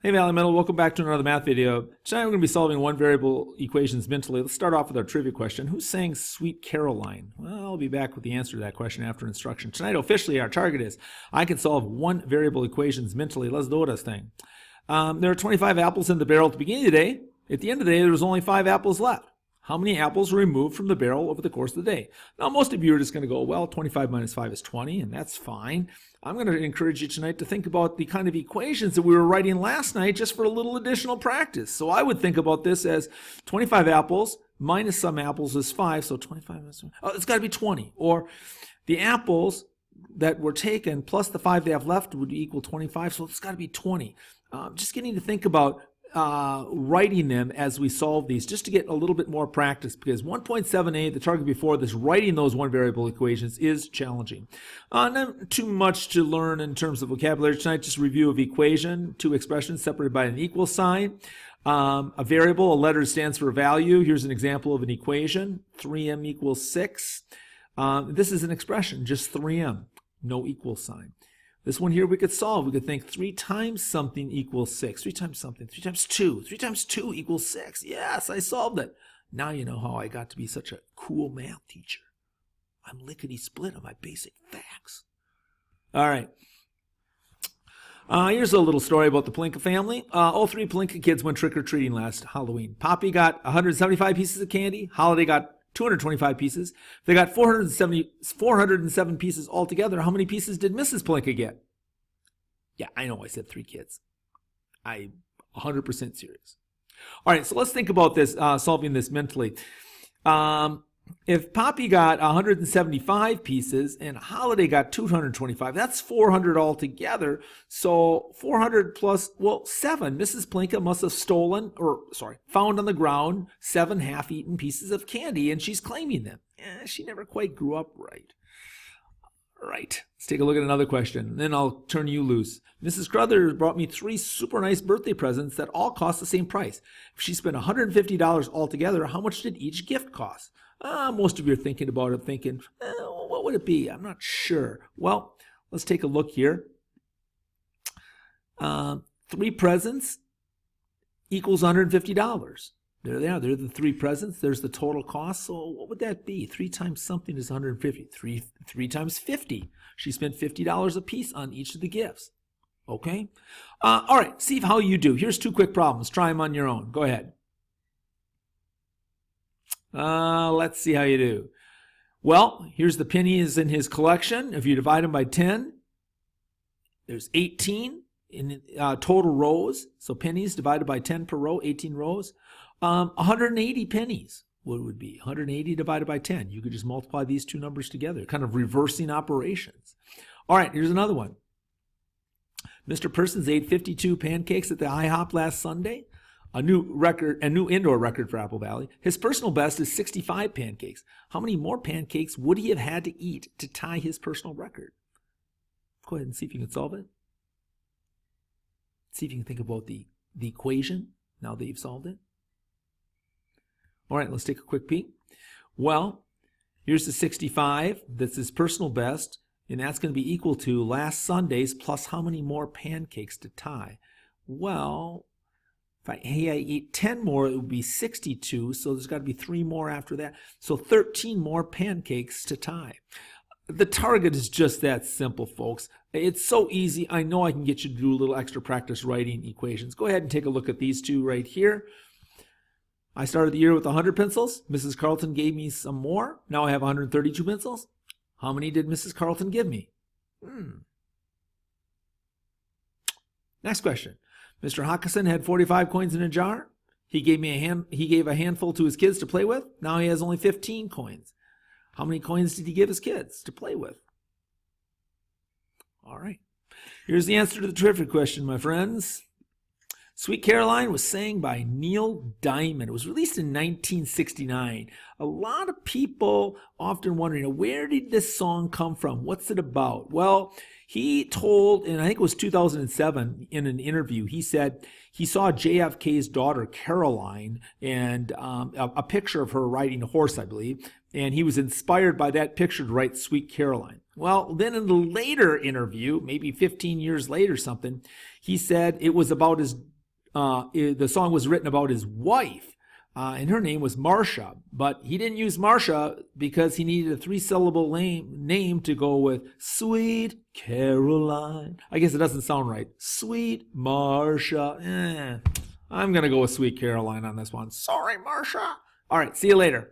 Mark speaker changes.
Speaker 1: Hey Valley Metal, welcome back to another math video. Tonight we're going to be solving one variable equations mentally. Let's start off with our trivia question. Who sang Sweet Caroline? Well, I'll be back with the answer to that question after instruction. Tonight officially our target is I can solve one variable equations mentally. Let's do this thing. There are 25 apples in the barrel at the beginning of the day. At the end of the day there was only 5 apples left. How many apples were removed from the barrel over the course of the day? Now, most of you are just going to go, well, 25 minus 5 is 20, and that's fine. I'm going to encourage you tonight to think about the kind of equations that we were writing last night just for a little additional practice. So I would think about this as 25 apples minus some apples is 5, so 25 minus 5. Oh, it's got to be 20. Or the apples that were taken plus the 5 they have left would equal 25, so it's got to be 20. Just getting to think about writing them as we solve these, just to get a little bit more practice, because 1.7a, the target before this, writing those one variable equations is challenging. Not too much to learn in terms of vocabulary tonight, just review of equation, two expressions separated by an equal sign. A variable, a letter stands for a value. Here's an example of an equation, 3m equals 6. This is an expression, just 3m, no equal sign. This one here we could solve. We could think 3 times something equals 6. 3 times something. 3 times 2. 3 times 2 equals 6. Yes, I solved it. Now you know how I got to be such a cool math teacher. I'm lickety-split on my basic facts. All right. Here's a little story about the Plinka family. All 3 Plinka kids went trick-or-treating last Halloween. Poppy got 175 pieces of candy. Holiday got 225 pieces. They got 407 pieces altogether. How many pieces did Mrs. Plinka get? Yeah, I know I said 3 kids. I'm 100% serious. All right, so let's think about this, solving this mentally. If Poppy got 175 pieces and Holiday got 225, that's 400 altogether. So 400 plus, well, 7. Mrs. Plinka must have found on the ground 7 half-eaten pieces of candy, and she's claiming them. She never quite grew up right. All right, let's take a look at another question, then I'll turn you loose. Mrs. Crothers brought me 3 super nice birthday presents that all cost the same price. If she spent $150 altogether, how much did each gift cost? Most of you are thinking about it, thinking, what would it be? I'm not sure. Well, let's take a look here. 3 presents equals $150. There they are. They're the 3 presents. There's the total cost. So what would that be? 3 times something is 150. 3 times 50. She spent $50 a piece on each of the gifts. Okay? All right. See how you do. Here's 2 quick problems. Try them on your own. Go ahead. Let's see how you do. Well, here's the pennies in his collection. If you divide them by 10, there's 18 in total rows. So pennies divided by 10 per row, 18 rows. 180 pennies. What would it be? 180 divided by 10. You could just multiply these 2 numbers together, kind of reversing operations. All right, here's another one. Mr. Persons ate 52 pancakes at the IHOP last Sunday. A new indoor record for Apple Valley. His personal best is 65 pancakes. How many more pancakes would he have had to eat to tie his personal record? Go ahead and see if you can solve it. See if you can think about the equation now that you've solved it. All right, let's take a quick peek. Well, here's the 65. That's his personal best, and that's going to be equal to last Sunday's plus how many more pancakes to tie? Well, if I eat 10 more, it would be 62, so there's got to be 3 more after that. So 13 more pancakes to tie. The target is just that simple, folks. It's so easy. I know I can get you to do a little extra practice writing equations. Go ahead and take a look at these 2 right here. I started the year with 100 pencils. Mrs. Carlton gave me some more. Now I have 132 pencils. How many did Mrs. Carlton give me? Next question. Mr. Hawkinson had 45 coins in a jar. He gave a handful to his kids to play with. Now he has only 15 coins. How many coins did he give his kids to play with? All right. Here's the answer to the trivia question, my friends. Sweet Caroline was sang by Neil Diamond. It was released in 1969. A lot of people often wondering, where did this song come from? What's it about? Well, he told, and I think it was 2007 in an interview, he said he saw JFK's daughter Caroline and a picture of her riding a horse, I believe, and he was inspired by that picture to write Sweet Caroline. Well, then in the later interview, maybe 15 years later something, he said it was about his the song was written about his wife, and her name was Marcia. But he didn't use Marcia because he needed a 3-syllable name to go with Sweet Caroline. I guess it doesn't sound right. Sweet Marcia. I'm going to go with Sweet Caroline on this one. Sorry, Marcia. All right, see you later.